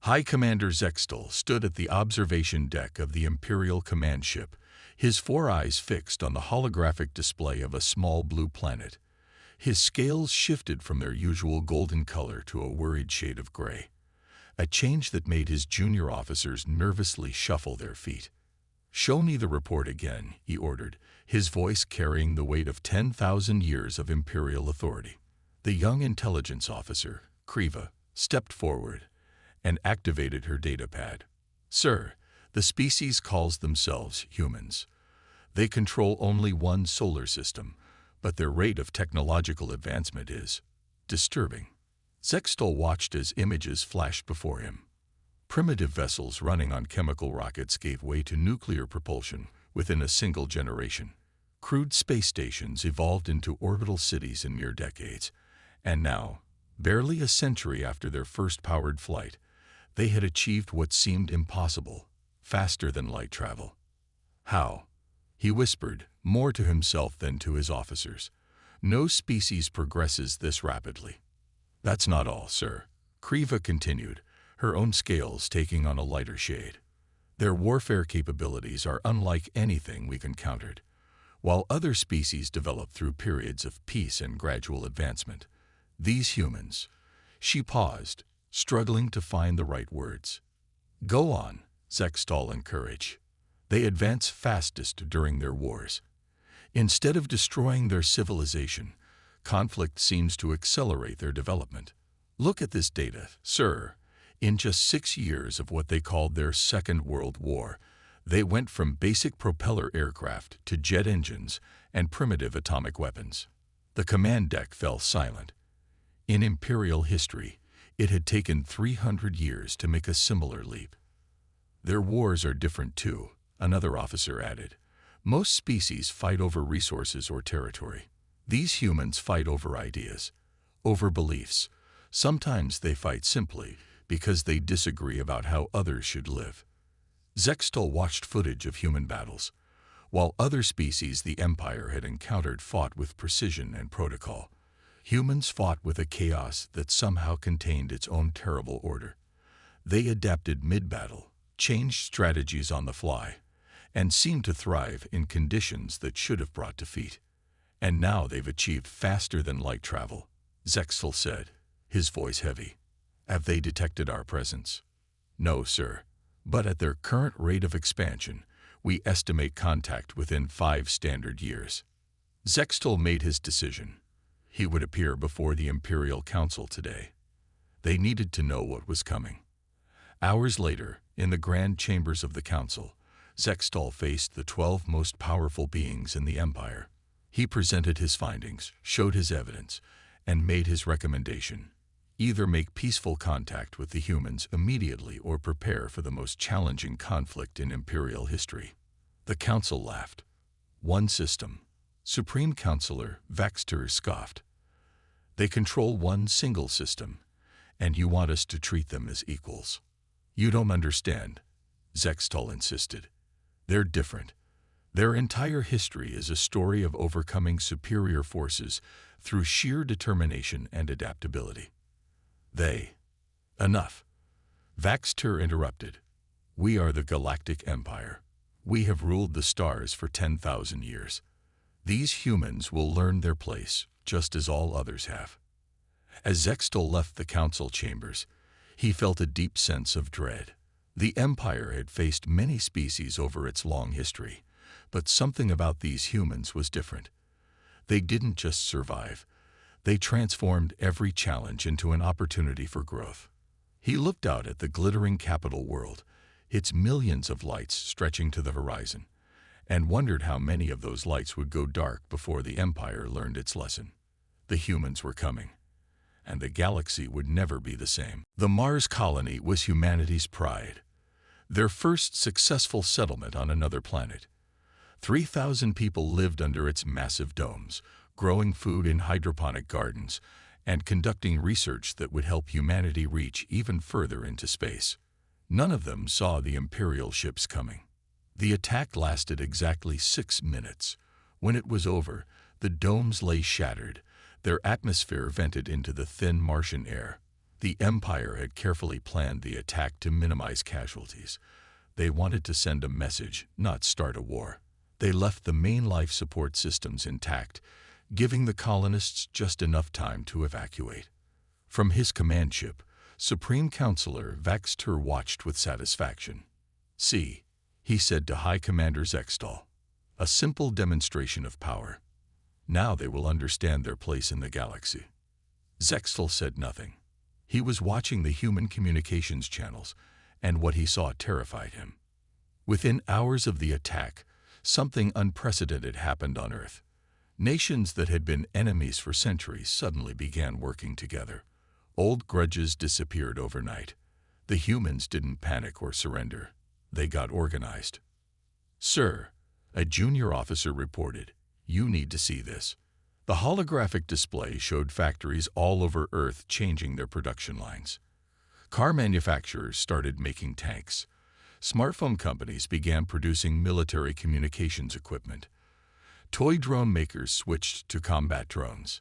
High Commander Zextal stood at the observation deck of the Imperial command ship, his four eyes fixed on the holographic display of a small blue planet. His scales shifted from their usual golden color to a worried shade of gray, a change that made his junior officers nervously shuffle their feet. "Show me the report again," he ordered, his voice carrying the weight of 10,000 years of Imperial authority. The young intelligence officer, Kriva, stepped forward and activated her datapad. "Sir, the species calls themselves humans. They control only one solar system, but their rate of technological advancement is disturbing." Zextal watched as images flashed before him. Primitive vessels running on chemical rockets gave way to nuclear propulsion within a single generation. Crude space stations evolved into orbital cities in mere decades, and now, barely a century after their first powered flight, they had achieved what seemed impossible: faster than light travel. "How?" he whispered, more to himself than to his officers. "No species progresses this rapidly." "That's not all, sir," Kriva continued, her own scales taking on a lighter shade. "Their warfare capabilities are unlike anything we've encountered. While other species develop through periods of peace and gradual advancement, these humans—" She paused, struggling to find the right words. "Go on," Zextal encouraged. "They advance fastest during their wars. Instead of destroying their civilization, conflict seems to accelerate their development. Look at this data, sir. In just 6 years of what they called their Second World War, they went from basic propeller aircraft to jet engines and primitive atomic weapons." The command deck fell silent. In Imperial history, it had taken 300 years to make a similar leap. "Their wars are different too," another officer added. "Most species fight over resources or territory. These humans fight over ideas, over beliefs. Sometimes they fight simply because they disagree about how others should live." Zextal watched footage of human battles. While other species the Empire had encountered fought with precision and protocol, humans fought with a chaos that somehow contained its own terrible order. They adapted mid-battle, changed strategies on the fly, and seemed to thrive in conditions that should have brought defeat. "And now they've achieved faster than light travel," Zextal said, his voice heavy. "Have they detected our presence?" "No, sir. But at their current rate of expansion, we estimate contact within 5 standard years." Zextal made his decision. He would appear before the Imperial Council today. They needed to know what was coming. Hours later, in the grand chambers of the Council, Zextal faced the 12 most powerful beings in the Empire. He presented his findings, showed his evidence, and made his recommendation. Either make peaceful contact with the humans immediately or prepare for the most challenging conflict in Imperial history. The Council laughed. "One system," Supreme Counselor Vaxter scoffed. "They control one single system, and you want us to treat them as equals." "You don't understand," Zextal insisted. "They're different. Their entire history is a story of overcoming superior forces through sheer determination and adaptability." Enough," Vaxter interrupted. "We are the Galactic Empire. We have ruled the stars for 10,000 years. These humans will learn their place, just as all others have." As Zextal left the council chambers, he felt a deep sense of dread. The Empire had faced many species over its long history, but something about these humans was different. They didn't just survive. They transformed every challenge into an opportunity for growth. He looked out at the glittering capital world, its millions of lights stretching to the horizon, and wondered how many of those lights would go dark before the Empire learned its lesson. The humans were coming, and the galaxy would never be the same. The Mars colony was humanity's pride, their first successful settlement on another planet. 3,000 people lived under its massive domes, growing food in hydroponic gardens, and conducting research that would help humanity reach even further into space. None of them saw the Imperial ships coming. The attack lasted exactly 6 minutes. When it was over, the domes lay shattered, their atmosphere vented into the thin Martian air. The Empire had carefully planned the attack to minimize casualties. They wanted to send a message, not start a war. They left the main life support systems intact, giving the colonists just enough time to evacuate. From his command ship, Supreme Counselor Vaxter watched with satisfaction. "See," he said to High Commander Zextal, "a simple demonstration of power. Now they will understand their place in the galaxy." Zextal said nothing. He was watching the human communications channels, and what he saw terrified him. Within hours of the attack, something unprecedented happened on Earth. Nations that had been enemies for centuries suddenly began working together. Old grudges disappeared overnight. The humans didn't panic or surrender. They got organized. "Sir," a junior officer reported, "you need to see this." The holographic display showed factories all over Earth changing their production lines. Car manufacturers started making tanks. Smartphone companies began producing military communications equipment. Toy drone makers switched to combat drones.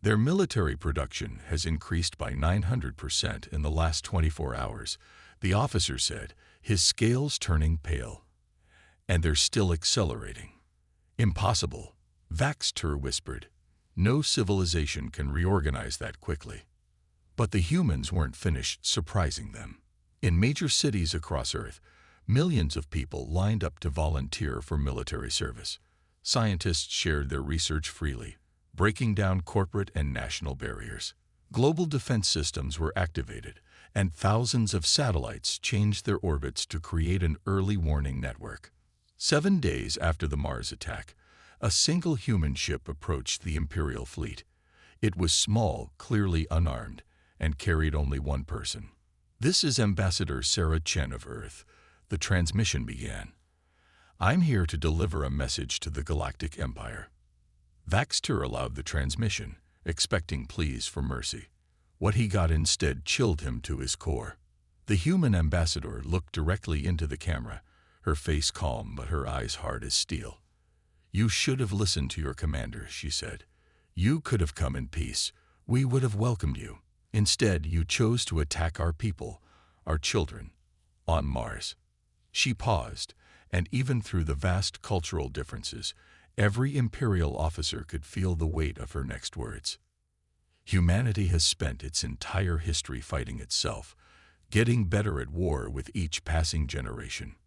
Their military production has increased by 900% in the last 24 hours, the officer said, his scales turning pale. "And they're still accelerating." "Impossible," Vaxter whispered. "No civilization can reorganize that quickly." But the humans weren't finished surprising them. In major cities across Earth, millions of people lined up to volunteer for military service. Scientists shared their research freely, breaking down corporate and national barriers. Global defense systems were activated, and thousands of satellites changed their orbits to create an early warning network. 7 days after the Mars attack, a single human ship approached the Imperial fleet. It was small, clearly unarmed, and carried only one person. "This is Ambassador Sarah Chen of Earth." The transmission began. "I'm here to deliver a message to the Galactic Empire." Vaxter allowed the transmission, expecting pleas for mercy. What he got instead chilled him to his core. The human ambassador looked directly into the camera, her face calm but her eyes hard as steel. "You should have listened to your commander," she said. "You could have come in peace. We would have welcomed you. Instead, you chose to attack our people, our children, on Mars." She paused, and even through the vast cultural differences, every Imperial officer could feel the weight of her next words. Humanity has spent its entire history fighting itself, getting better at war with each passing generation.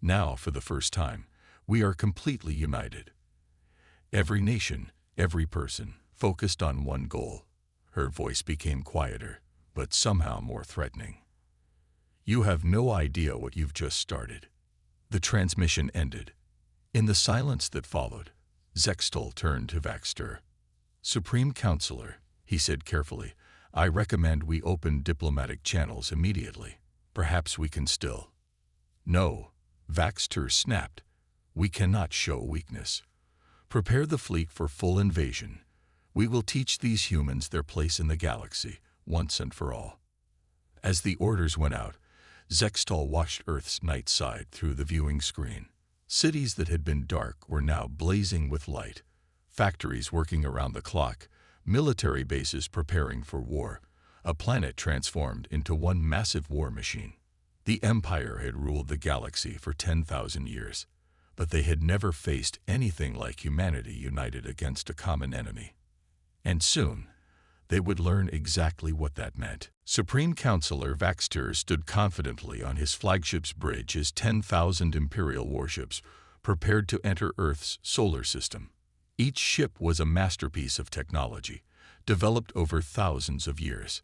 Now, for the first time, we are completely united. Every nation, every person, focused on one goal. Her voice became quieter, but somehow more threatening. "You have no idea what you've just started." The transmission ended. In the silence that followed, Zextal turned to Vaxter. "Supreme Counselor," he said carefully, "I recommend we open diplomatic channels immediately. Perhaps we can still—" "No," Vaxter snapped. "We cannot show weakness. Prepare the fleet for full invasion. We will teach these humans their place in the galaxy, once and for all." As the orders went out, Zextal watched Earth's night side through the viewing screen. Cities that had been dark were now blazing with light. Factories working around the clock, military bases preparing for war, a planet transformed into one massive war machine. The Empire had ruled the galaxy for 10,000 years, but they had never faced anything like humanity united against a common enemy. And soon, they would learn exactly what that meant. Supreme Counselor Vaxter stood confidently on his flagship's bridge as 10,000 Imperial warships prepared to enter Earth's solar system. Each ship was a masterpiece of technology, developed over thousands of years.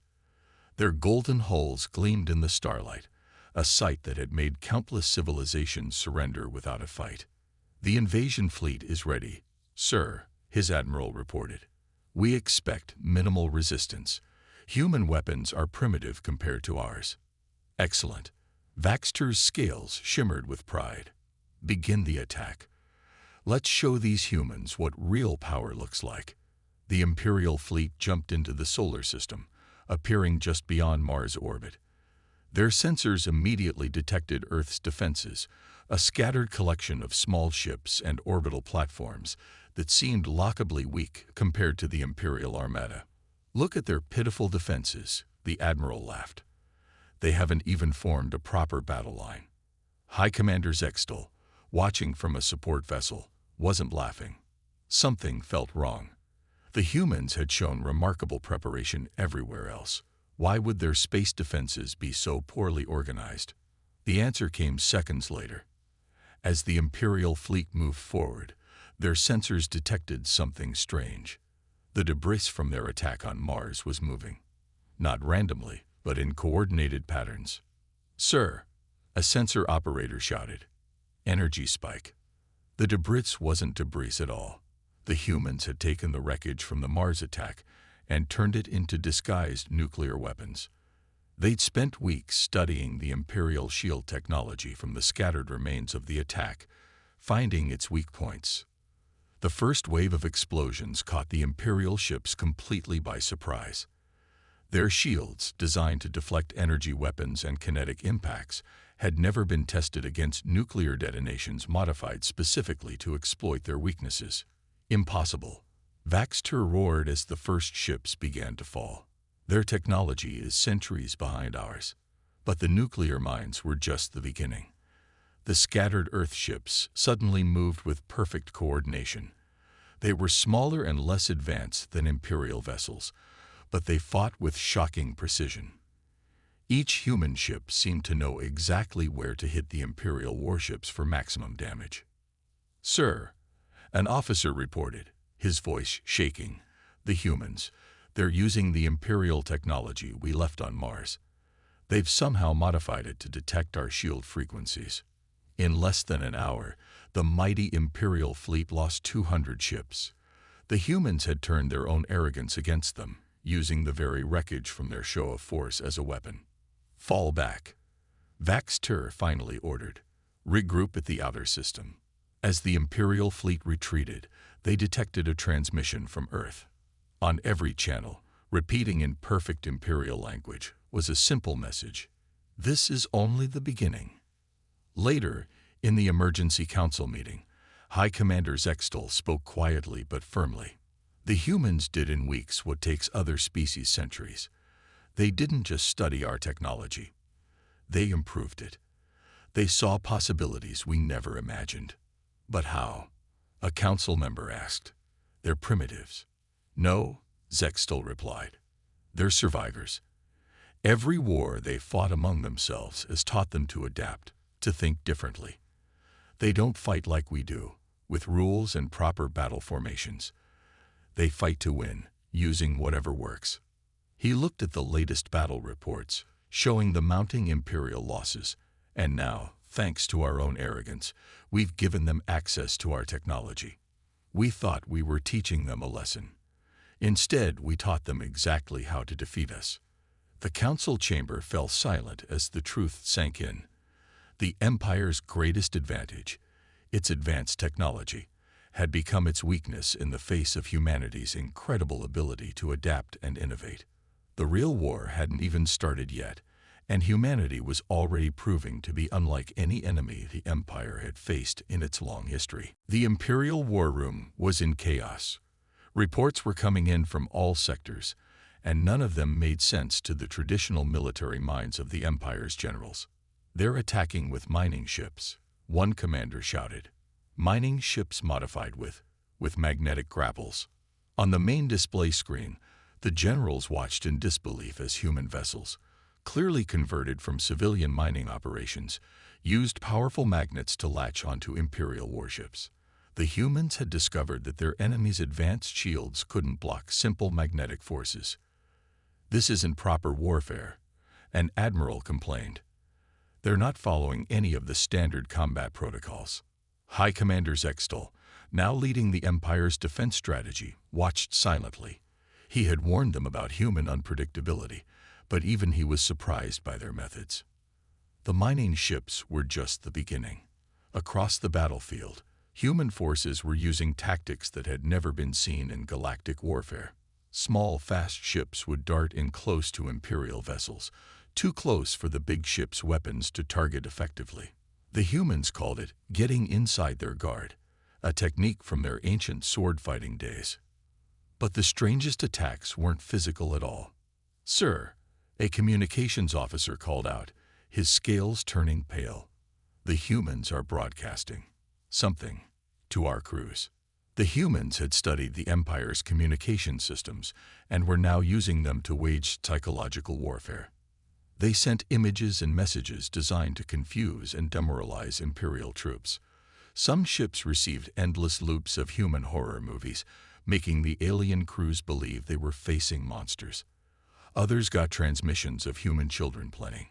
Their golden hulls gleamed in the starlight, a sight that had made countless civilizations surrender without a fight. "The invasion fleet is ready, sir," his admiral reported. "We expect minimal resistance. Human weapons are primitive compared to ours." "Excellent." Vaxter's scales shimmered with pride. "Begin the attack. Let's show these humans what real power looks like." The Imperial fleet jumped into the solar system, appearing just beyond Mars' orbit. Their sensors immediately detected Earth's defenses, a scattered collection of small ships and orbital platforms that seemed laughably weak compared to the Imperial Armada. "Look at their pitiful defenses," The admiral laughed. "They haven't even formed a proper battle line." High Commander Zextal, watching from a support vessel, wasn't laughing. Something felt wrong. The humans had shown remarkable preparation everywhere else. Why would their space defenses be so poorly organized? The answer came seconds later. As the Imperial fleet moved forward, their sensors detected something strange. The debris from their attack on Mars was moving. Not randomly, but in coordinated patterns. "Sir," a sensor operator shouted. "Energy spike." The debris wasn't debris at all. The humans had taken the wreckage from the Mars attack and turned it into disguised nuclear weapons. They'd spent weeks studying the Imperial shield technology from the scattered remains of the attack, finding its weak points. The first wave of explosions caught the Imperial ships completely by surprise. Their shields, designed to deflect energy weapons and kinetic impacts, had never been tested against nuclear detonations modified specifically to exploit their weaknesses. Impossible. Vaxter roared as the first ships began to fall. Their technology is centuries behind ours. But the nuclear mines were just the beginning. The scattered Earth ships suddenly moved with perfect coordination. They were smaller and less advanced than Imperial vessels, but they fought with shocking precision. Each human ship seemed to know exactly where to hit the Imperial warships for maximum damage. "Sir," an officer reported, his voice shaking, "the humans, they're using the Imperial technology we left on Mars. They've somehow modified it to detect our shield frequencies." In less than an hour, the mighty Imperial fleet lost 200 ships. The humans had turned their own arrogance against them, using the very wreckage from their show of force as a weapon. "Fall back," Vaxter finally ordered. "Regroup at the outer system." As the Imperial fleet retreated, they detected a transmission from Earth. On every channel, repeating in perfect Imperial language, was a simple message: "This is only the beginning." Later, in the emergency council meeting, High Commander Zextal spoke quietly but firmly. "The humans did in weeks what takes other species centuries. They didn't just study our technology. They improved it. They saw possibilities we never imagined." "But how?" a council member asked. "They're primitives." "No," Zextal replied. "They're survivors. Every war they fought among themselves has taught them to adapt, to think differently. They don't fight like we do, with rules and proper battle formations. They fight to win, using whatever works." He looked at the latest battle reports, showing the mounting Imperial losses, and now, thanks to our own arrogance, we've given them access to our technology. We thought we were teaching them a lesson. Instead, we taught them exactly how to defeat us. The council chamber fell silent as the truth sank in. The Empire's greatest advantage, its advanced technology, had become its weakness in the face of humanity's incredible ability to adapt and innovate. The real war hadn't even started yet, and humanity was already proving to be unlike any enemy the Empire had faced in its long history. The Imperial war room was in chaos. Reports were coming in from all sectors, and none of them made sense to the traditional military minds of the Empire's generals. "They're attacking with mining ships," one commander shouted. "Mining ships modified with magnetic grapples." On the main display screen, the generals watched in disbelief as human vessels, clearly converted from civilian mining operations, used powerful magnets to latch onto Imperial warships. The humans had discovered that their enemies' advanced shields couldn't block simple magnetic forces. "This isn't proper warfare," an admiral complained. "They're not following any of the standard combat protocols." High Commander Zextal, now leading the Empire's defense strategy, watched silently. He had warned them about human unpredictability, but even he was surprised by their methods. The mining ships were just the beginning. Across the battlefield, human forces were using tactics that had never been seen in galactic warfare. Small, fast ships would dart in close to Imperial vessels, too close for the big ship's weapons to target effectively. The humans called it getting inside their guard, a technique from their ancient sword-fighting days. But the strangest attacks weren't physical at all. "Sir," A communications officer called out, his scales turning pale. The humans are broadcasting something to our crews. The humans had studied the Empire's communication systems and were now using them to wage psychological warfare. They sent images and messages designed to confuse and demoralize Imperial troops. Some ships received endless loops of human horror movies, making the alien crews believe they were facing monsters. Others got transmissions of human children playing,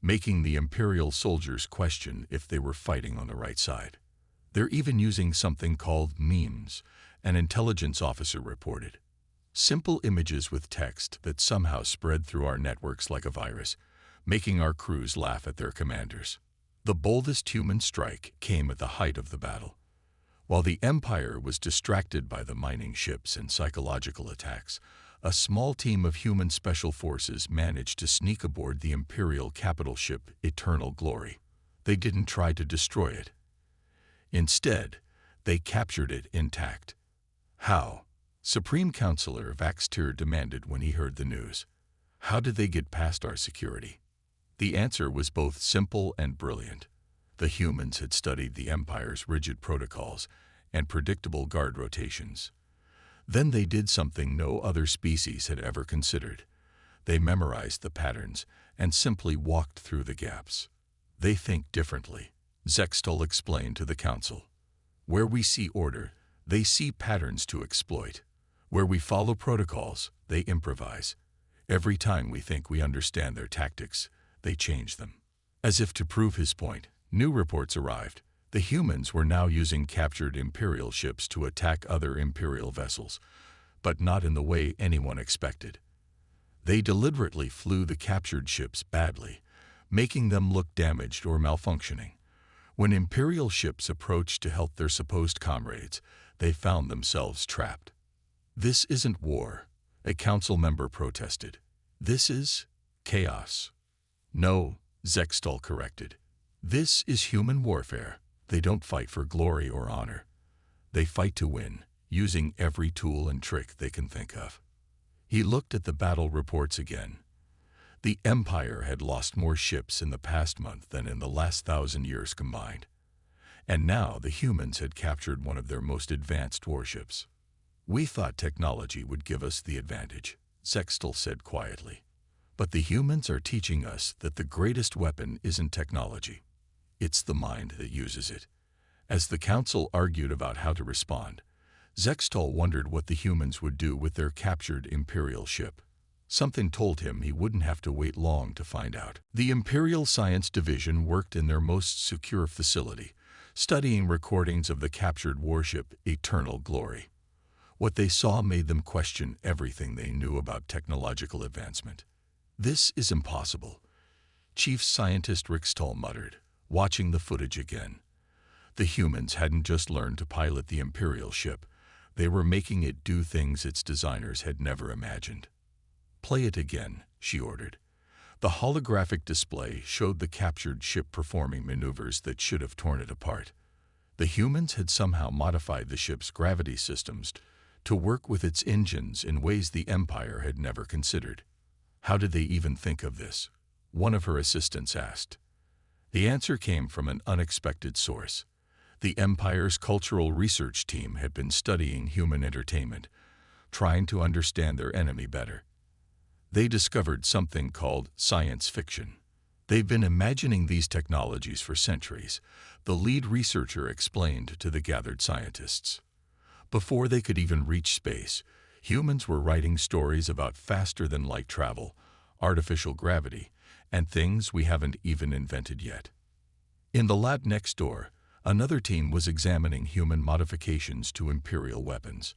making the Imperial soldiers question if they were fighting on the right side. They're even using something called memes, an intelligence officer reported. Simple images with text that somehow spread through our networks like a virus, making our crews laugh at their commanders. The boldest human strike came at the height of the battle. While the Empire was distracted by the mining ships and psychological attacks, a small team of human special forces managed to sneak aboard the Imperial capital ship Eternal Glory. They didn't try to destroy it. Instead, they captured it intact. How? Supreme Counselor Vaxtir demanded when he heard the news. How did they get past our security? The answer was both simple and brilliant. The humans had studied the Empire's rigid protocols and predictable guard rotations. Then they did something no other species had ever considered. They memorized the patterns and simply walked through the gaps. They think differently, Zextol explained to the Council. Where we see order, they see patterns to exploit. Where we follow protocols, they improvise. Every time we think we understand their tactics, they change them. As if to prove his point, new reports arrived. The humans were now using captured Imperial ships to attack other Imperial vessels, but not in the way anyone expected. They deliberately flew the captured ships badly, making them look damaged or malfunctioning. When Imperial ships approached to help their supposed comrades, they found themselves trapped. This isn't war, a council member protested. This is chaos. No, Zextol corrected. This is human warfare. They don't fight for glory or honor. They fight to win, using every tool and trick they can think of. He looked at the battle reports again. The Empire had lost more ships in the past month than in the last 1,000 years combined. And now the humans had captured one of their most advanced warships. We thought technology would give us the advantage, Zextol said quietly. But the humans are teaching us that the greatest weapon isn't technology. It's the mind that uses it. As the Council argued about how to respond, Zextol wondered what the humans would do with their captured Imperial ship. Something told him he wouldn't have to wait long to find out. The Imperial Science Division worked in their most secure facility, studying recordings of the captured warship Eternal Glory. What they saw made them question everything they knew about technological advancement. This is impossible, Chief Scientist Rixtol muttered, watching the footage again. The humans hadn't just learned to pilot the Imperial ship, they were making it do things its designers had never imagined. Play it again, she ordered. The holographic display showed the captured ship performing maneuvers that should have torn it apart. The humans had somehow modified the ship's gravity systems to work with its engines in ways the Empire had never considered. How did they even think of this? One of her assistants asked. The answer came from an unexpected source. The Empire's cultural research team had been studying human entertainment, trying to understand their enemy better. They discovered something called science fiction. They've been imagining these technologies for centuries, the lead researcher explained to the gathered scientists. Before they could even reach space, humans were writing stories about faster-than-light travel, artificial gravity, and things we haven't even invented yet. In the lab next door, another team was examining human modifications to Imperial weapons.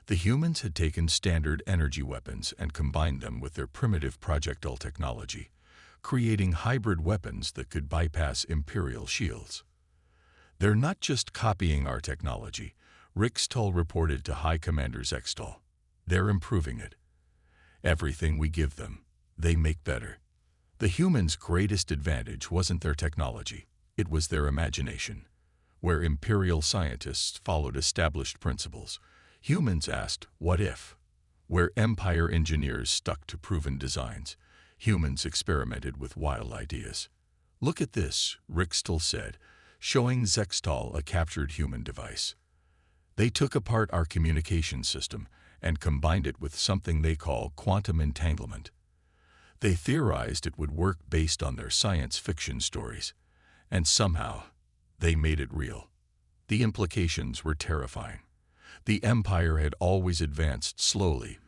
The humans had taken standard energy weapons and combined them with their primitive projectile technology, creating hybrid weapons that could bypass Imperial shields. They're not just copying our technology, Rixtol reported to High Commander Zextol. They're improving it. Everything we give them, they make better. The humans' greatest advantage wasn't their technology, it was their imagination. Where Imperial scientists followed established principles, humans asked, what if? Where Empire engineers stuck to proven designs, Humans experimented with wild ideas. "Look at this," Rickstall said, showing Zextal a captured human device. They took apart our communication system and combined it with something they call quantum entanglement. They theorized it would work based on their science fiction stories, and somehow they made it real. The implications were terrifying. The Empire had always advanced slowly,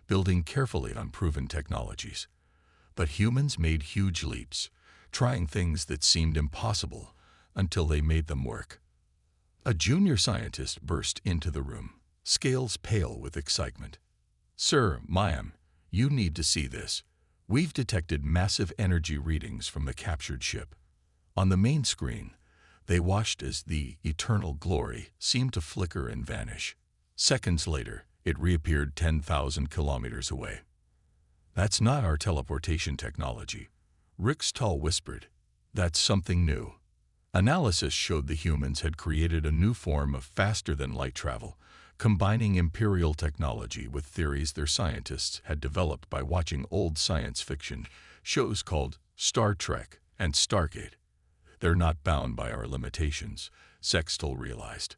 building carefully on proven technologies. But humans made huge leaps, trying things that seemed impossible until they made them work. A junior scientist burst into the room, scales pale with excitement. "Sir, Mayim, you need to see this. We've detected massive energy readings from the captured ship." On the main screen, they watched as the eternal glory seemed to flicker and vanish. Seconds later, it reappeared 10,000 kilometers away. "That's not our teleportation technology," Rickstall whispered. "That's something new." Analysis showed the humans had created a new form of faster-than-light travel, combining Imperial technology with theories their scientists had developed by watching old science fiction shows called Star Trek and Stargate. "They're not bound by our limitations," Sextal realized.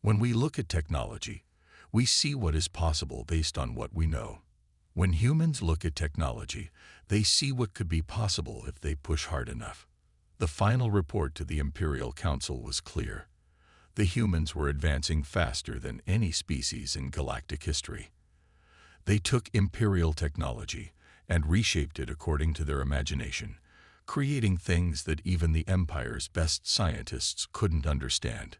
"When we look at technology, we see what is possible based on what we know. When humans look at technology, they see what could be possible if they push hard enough." The final report to the Imperial Council was clear. The humans were advancing faster than any species in galactic history. They took Imperial technology and reshaped it according to their imagination, creating things that even the Empire's best scientists couldn't understand.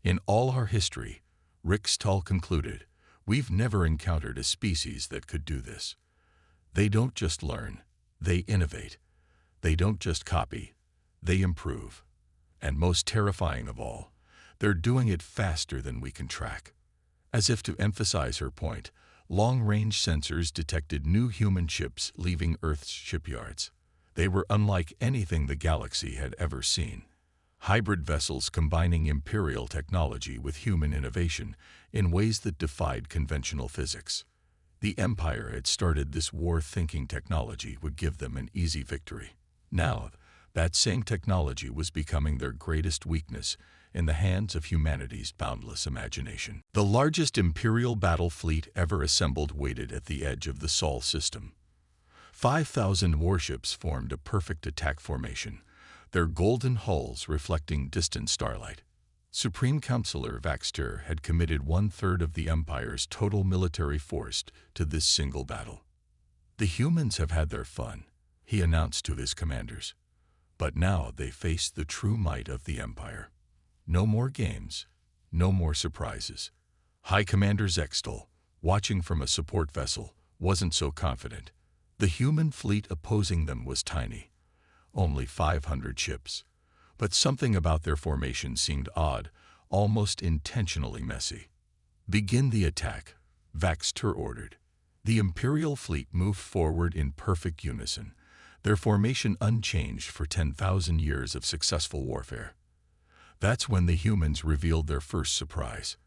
"In all our history," Rickstall concluded, "we've never encountered a species that could do this. They don't just learn, they innovate. They don't just copy, they improve. And most terrifying of all, they're doing it faster than we can track." As if to emphasize her point, long-range sensors detected new human ships leaving Earth's shipyards. They were unlike anything the galaxy had ever seen. Hybrid vessels combining Imperial technology with human innovation in ways that defied conventional physics. The Empire had started this war thinking technology would give them an easy victory. Now, that same technology was becoming their greatest weakness in the hands of humanity's boundless imagination. The largest Imperial battle fleet ever assembled waited at the edge of the Sol system. 5,000 warships formed a perfect attack formation, their golden hulls reflecting distant starlight. Supreme Counselor Vaxter had committed 1/3 of the Empire's total military force to this single battle. "The humans have had their fun," he announced to his commanders. "But now they face the true might of the Empire. No more games, no more surprises." High Commander Zextal, watching from a support vessel, wasn't so confident. The human fleet opposing them was tiny, only 500 ships. But something about their formation seemed odd, almost intentionally messy. "Begin the attack," Vaxter ordered. The Imperial fleet moved forward in perfect unison, their formation unchanged for 10,000 years of successful warfare. That's when the humans revealed their first surprise.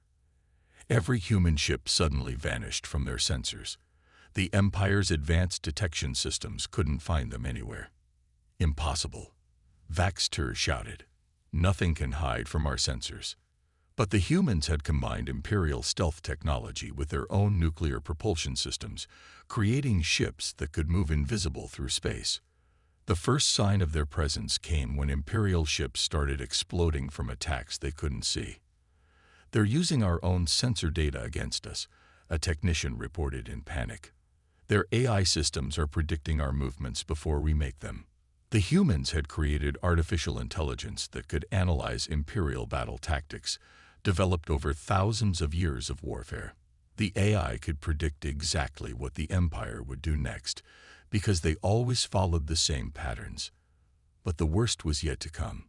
Every human ship suddenly vanished from their sensors. The Empire's advanced detection systems couldn't find them anywhere. "Impossible," Vaxter shouted. "Nothing can hide from our sensors." But the humans had combined Imperial stealth technology with their own nuclear propulsion systems, creating ships that could move invisible through space. The first sign of their presence came when Imperial ships started exploding from attacks they couldn't see. "They're using our own sensor data against us," a technician reported in panic. "Their AI systems are predicting our movements before we make them." The humans had created artificial intelligence that could analyze Imperial battle tactics, developed over thousands of years of warfare. The AI could predict exactly what the Empire would do next, because they always followed the same patterns. But the worst was yet to come.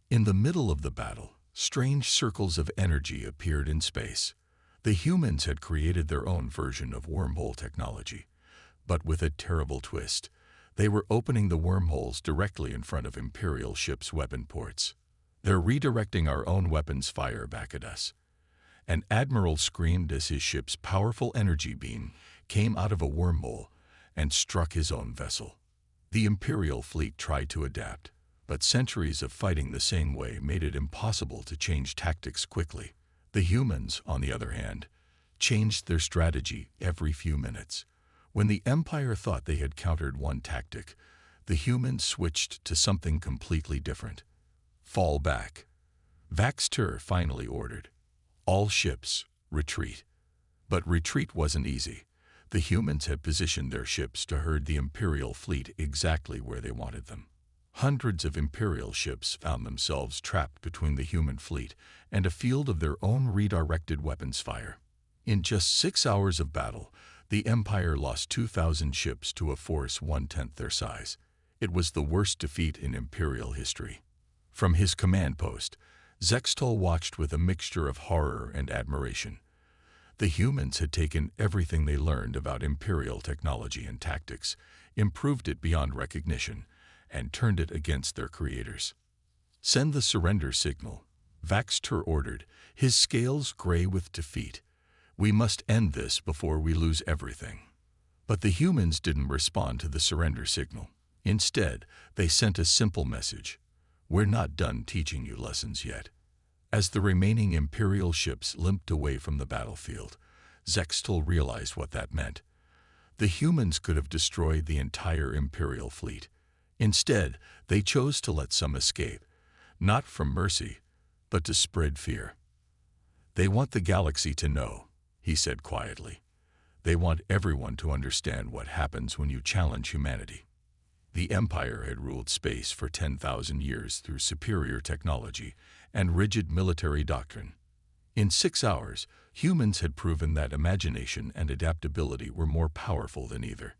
In the middle of the battle, strange circles of energy appeared in space. The humans had created their own version of wormhole technology, but with a terrible twist. They were opening the wormholes directly in front of Imperial ships' weapon ports. "They're redirecting our own weapons fire back at us." An admiral screamed as his ship's powerful energy beam came out of a wormhole and struck his own vessel. The Imperial fleet tried to adapt, but centuries of fighting the same way made it impossible to change tactics quickly. The humans, on the other hand, changed their strategy every few minutes. When the Empire thought they had countered one tactic, the humans switched to something completely different. Fall back. Vaxter finally ordered. All ships, retreat. But retreat wasn't easy. The humans had positioned their ships to herd the Imperial fleet exactly where they wanted them. Hundreds of Imperial ships found themselves trapped between the human fleet and a field of their own redirected weapons fire. In just 6 hours of battle, the Empire lost 2,000 ships to a force 1/10 their size. It was the worst defeat in Imperial history. From his command post, Zextol watched with a mixture of horror and admiration. The humans had taken everything they learned about Imperial technology and tactics, improved it beyond recognition, and turned it against their creators. Send the surrender signal, Vaxter ordered, his scales gray with defeat. We must end this before we lose everything. But the humans didn't respond to the surrender signal. Instead, they sent a simple message. We're not done teaching you lessons yet. As the remaining Imperial ships limped away from the battlefield, Zextol realized what that meant. The humans could have destroyed the entire Imperial fleet. Instead, they chose to let some escape, not from mercy, but to spread fear. They want the galaxy to know, he said quietly. They want everyone to understand what happens when you challenge humanity. The Empire had ruled space for 10,000 years through superior technology and rigid military doctrine. In 6 hours, humans had proven that imagination and adaptability were more powerful than either.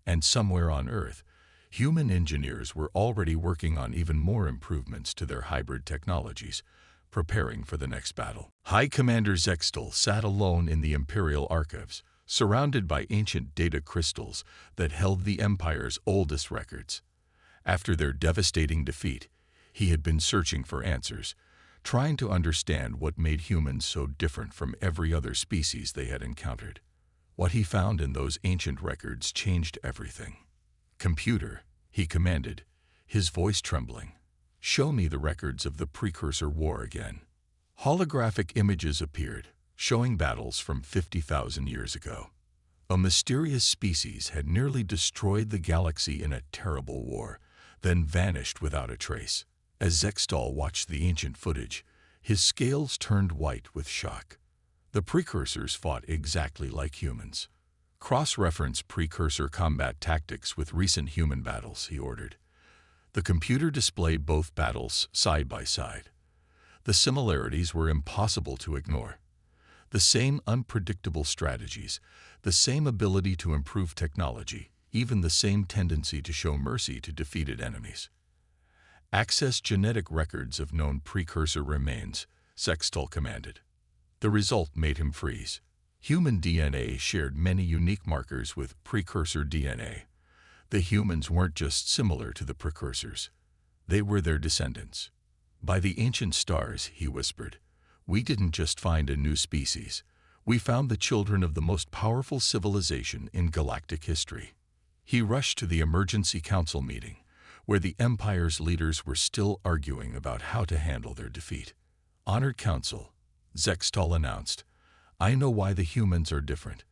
And somewhere on Earth, human engineers were already working on even more improvements to their hybrid technologies, preparing for the next battle. High Commander Zextol sat alone in the Imperial archives, surrounded by ancient data crystals that held the Empire's oldest records. After their devastating defeat, he had been searching for answers, trying to understand what made humans so different from every other species they had encountered. What he found in those ancient records changed everything. "Computer," he commanded, his voice trembling, "show me the records of the Precursor War again." Holographic images appeared, showing battles from 50,000 years ago. A mysterious species had nearly destroyed the galaxy in a terrible war, then vanished without a trace. As Zextol watched the ancient footage, his scales turned white with shock. The Precursors fought exactly like humans. Cross-reference Precursor combat tactics with recent human battles, he ordered. The computer displayed both battles side by side. The similarities were impossible to ignore. The same unpredictable strategies, the same ability to improve technology, even the same tendency to show mercy to defeated enemies. Access genetic records of known Precursor remains, Zextol commanded. The result made him freeze. Human DNA shared many unique markers with Precursor DNA. The humans weren't just similar to the Precursors. They were their descendants. "By the ancient stars," he whispered, "we didn't just find a new species. We found the children of the most powerful civilization in galactic history." He rushed to the emergency council meeting, where the Empire's leaders were still arguing about how to handle their defeat. "Honored Council," Zextol announced, "I know why the humans are different.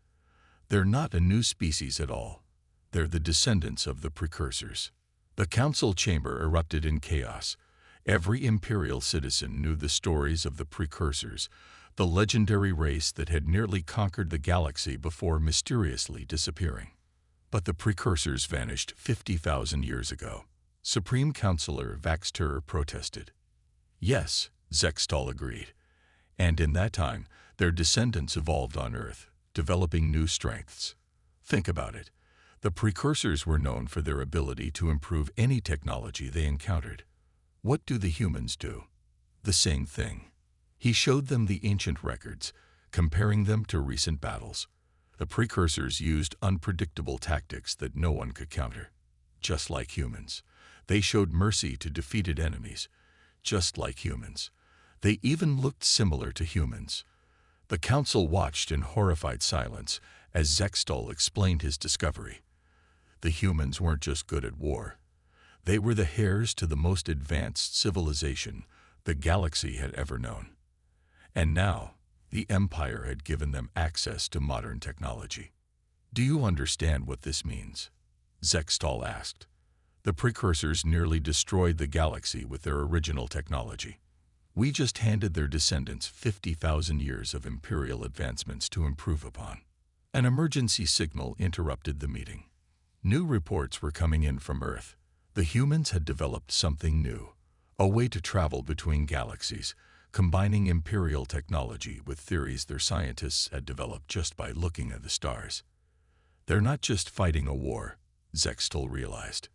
They're not a new species at all. They're the descendants of the Precursors." The council chamber erupted in chaos. Every Imperial citizen knew the stories of the Precursors, the legendary race that had nearly conquered the galaxy before mysteriously disappearing. But the Precursors vanished 50,000 years ago. Supreme Counselor Vaxter protested. "Yes," Zextol agreed. "And in that time, their descendants evolved on Earth, developing new strengths. Think about it. The Precursors were known for their ability to improve any technology they encountered. What do the humans do? The same thing." He showed them the ancient records, comparing them to recent battles. The Precursors used unpredictable tactics that no one could counter. Just like humans. They showed mercy to defeated enemies. Just like humans. They even looked similar to humans. The council watched in horrified silence as Zextol explained his discovery. The humans weren't just good at war. They were the heirs to the most advanced civilization the galaxy had ever known. And now, the Empire had given them access to modern technology. "Do you understand what this means?" Zextal asked. "The precursors nearly destroyed the galaxy with their original technology. We just handed their descendants 50,000 years of Imperial advancements to improve upon." An emergency signal interrupted the meeting. New reports were coming in from Earth. The humans had developed something new, a way to travel between galaxies, combining Imperial technology with theories their scientists had developed just by looking at the stars. They're not just fighting a war, Zextal realized.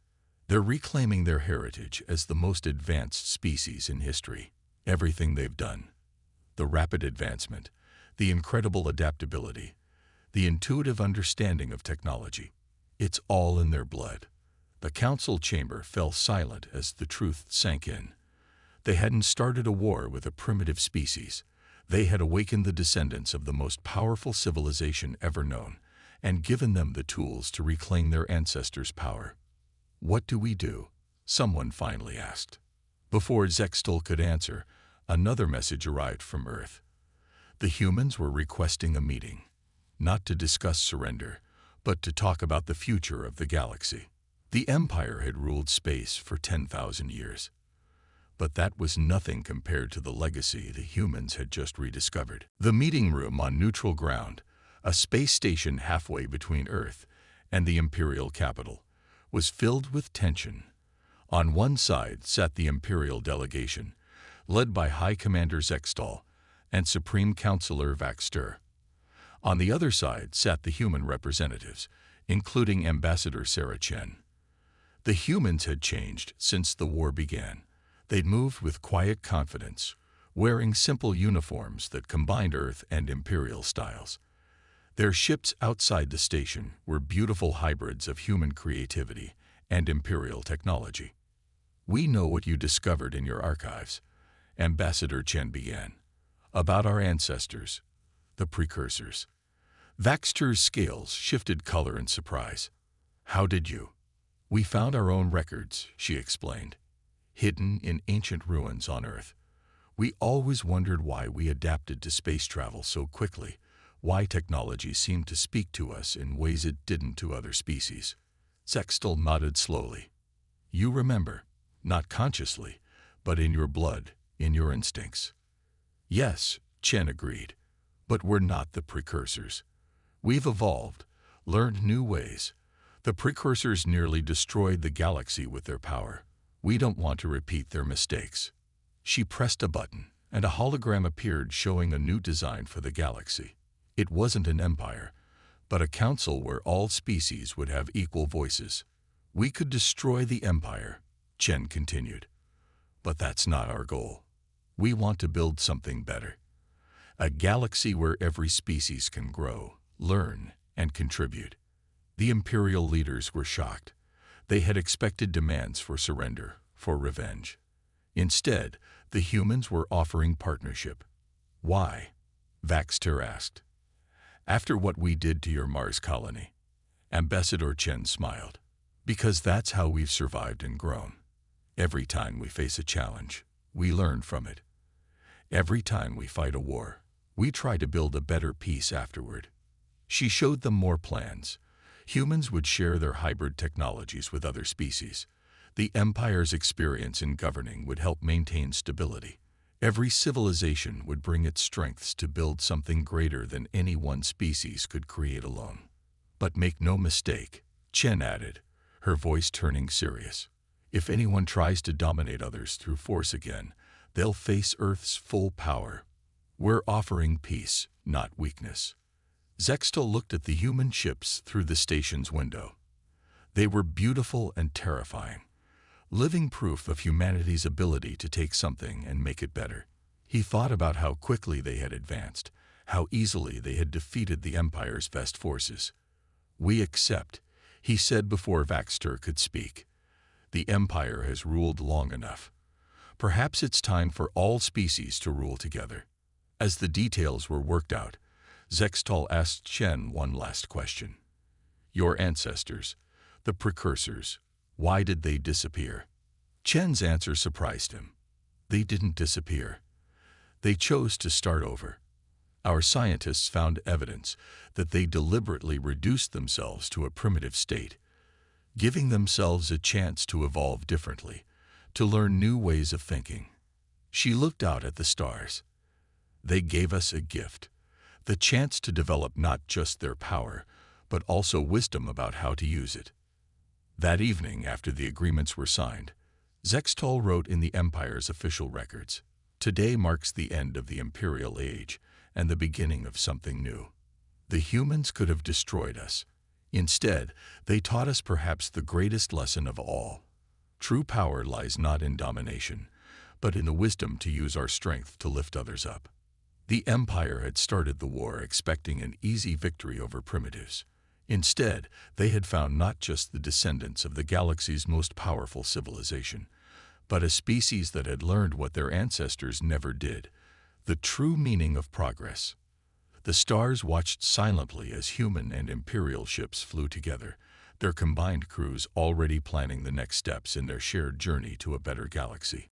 They're reclaiming their heritage as the most advanced species in history. Everything they've done, the rapid advancement, the incredible adaptability, the intuitive understanding of technology, it's all in their blood. The council chamber fell silent as the truth sank in. They hadn't started a war with a primitive species. They had awakened the descendants of the most powerful civilization ever known and given them the tools to reclaim their ancestors' power. "What do we do?" someone finally asked. Before Zextal could answer, another message arrived from Earth. The humans were requesting a meeting, not to discuss surrender, but to talk about the future of the galaxy. The Empire had ruled space for 10,000 years. But that was nothing compared to the legacy the humans had just rediscovered. The meeting room on neutral ground, a space station halfway between Earth and the Imperial capital, was filled with tension. On one side sat the Imperial delegation, led by High Commander Zextal and Supreme Counselor Vaxter. On the other side sat the human representatives, including Ambassador Sarah Chen. The humans had changed since the war began. They'd moved with quiet confidence, wearing simple uniforms that combined Earth and Imperial styles. Their ships outside the station were beautiful hybrids of human creativity and Imperial technology. "We know what you discovered in your archives," Ambassador Chen began. "About our ancestors, the precursors." Vaxter's scales shifted color in surprise. "How did you?" "We found our own records," she explained, "hidden in ancient ruins on Earth. We always wondered why we adapted to space travel so quickly, why technology seemed to speak to us in ways it didn't to other species." Zextal nodded slowly. "You remember, not consciously, but in your blood, in your instincts." "Yes," Chen agreed, "but we're not the precursors. We've evolved, learned new ways. The precursors nearly destroyed the galaxy with their power. We don't want to repeat their mistakes." She pressed a button, and a hologram appeared showing a new design for the galaxy. It wasn't an empire, but a council where all species would have equal voices. "We could destroy the empire," Chen continued, "but that's not our goal. We want to build something better. A galaxy where every species can grow, learn, and contribute." The Imperial leaders were shocked. They had expected demands for surrender, for revenge. Instead, the humans were offering partnership. "Why?" Vaxter asked. "After what we did to your Mars colony," Ambassador Chen smiled. "Because that's how we've survived and grown. Every time we face a challenge, we learn from it. Every time we fight a war, we try to build a better peace afterward." She showed them more plans. Humans would share their hybrid technologies with other species. The Empire's experience in governing would help maintain stability. Every civilization would bring its strengths to build something greater than any one species could create alone. "But make no mistake," Chen added, her voice turning serious. "If anyone tries to dominate others through force again, they'll face Earth's full power. We're offering peace, not weakness." Zextal looked at the human ships through the station's window. They were beautiful and terrifying, living proof of humanity's ability to take something and make it better. He thought about how quickly they had advanced, how easily they had defeated the Empire's best forces. "We accept," he said before Vaxter could speak. "The Empire has ruled long enough. Perhaps it's time for all species to rule together." As the details were worked out, Zextal asked Chen one last question. "Your ancestors, The precursors. Why did they disappear? Chen's answer surprised him. They didn't disappear. They chose to start over. Our scientists found evidence that they deliberately reduced themselves to a primitive state, giving themselves a chance to evolve differently, to learn new ways of thinking. She looked out at the stars. They gave us a gift, the chance to develop not just their power, but also wisdom about how to use it. That evening, after the agreements were signed, Zextol wrote in the Empire's official records, "Today marks the end of the Imperial Age and the beginning of something new. The humans could have destroyed us. Instead, they taught us perhaps the greatest lesson of all. True power lies not in domination, but in the wisdom to use our strength to lift others up." The Empire had started the war expecting an easy victory over primitives. Instead, they had found not just the descendants of the galaxy's most powerful civilization, but a species that had learned what their ancestors never did, the true meaning of progress. The stars watched silently as human and Imperial ships flew together, their combined crews already planning the next steps in their shared journey to a better galaxy.